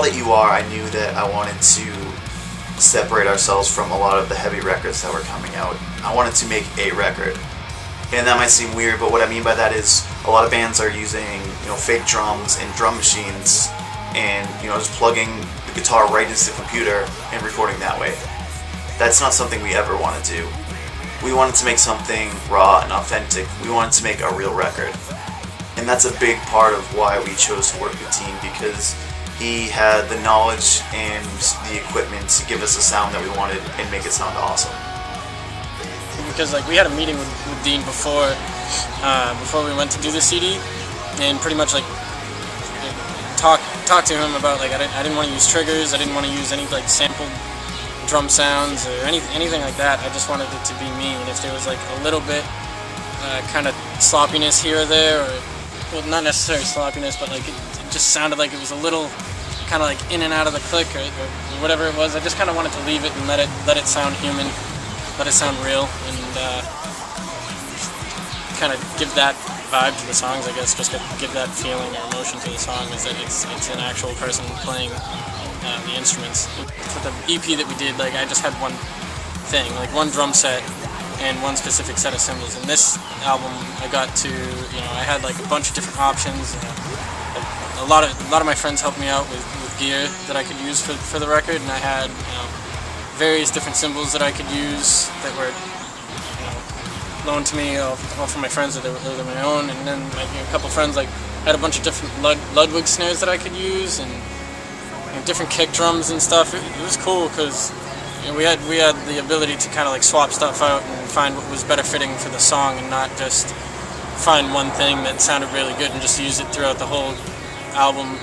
All That You Are, I knew that I wanted to separate ourselves from a lot of the heavy records that were coming out. I wanted to make a record. And that might seem weird, but what I mean by that is a lot of bands are using, fake drums and drum machines and, just plugging the guitar right into the computer and recording that way. That's not something we ever want to do. We wanted to make something raw and authentic. We wanted to make a real record. And that's a big part of why we chose to work with Dean, because he had the knowledge and the equipment to give us a sound that we wanted and make it sound awesome. Because we had a meeting with Dean before we went to do the CD, and pretty much talk to him about I didn't want to use triggers, I didn't want to use any sampled drum sounds or anything like that. I just wanted it to be me, and if there was a little bit kind of sloppiness here or there, or well, not necessarily sloppiness, but it just sounded like it was a little kind of in and out of the click or whatever it was. I just kind of wanted to leave it and let it sound human, let it sound real, and kind of give that vibe to the songs, I guess. Just give that feeling or emotion to the song, is that it's an actual person playing the instruments. For the EP that we did, I just had one thing, one drum set and one specific set of cymbals. And this album, I got to, I had a bunch of different options. A lot of my friends helped me out with gear that I could use for the record, and I had various different cymbals that I could use that were loaned to me, all from my friends, that they're my own. And then a couple friends had a bunch of different Ludwig snares that I could use, and different kick drums and stuff. It was cool because we had the ability to kind of swap stuff out and find what was better fitting for the song, and not just find one thing that sounded really good and just use it throughout the whole album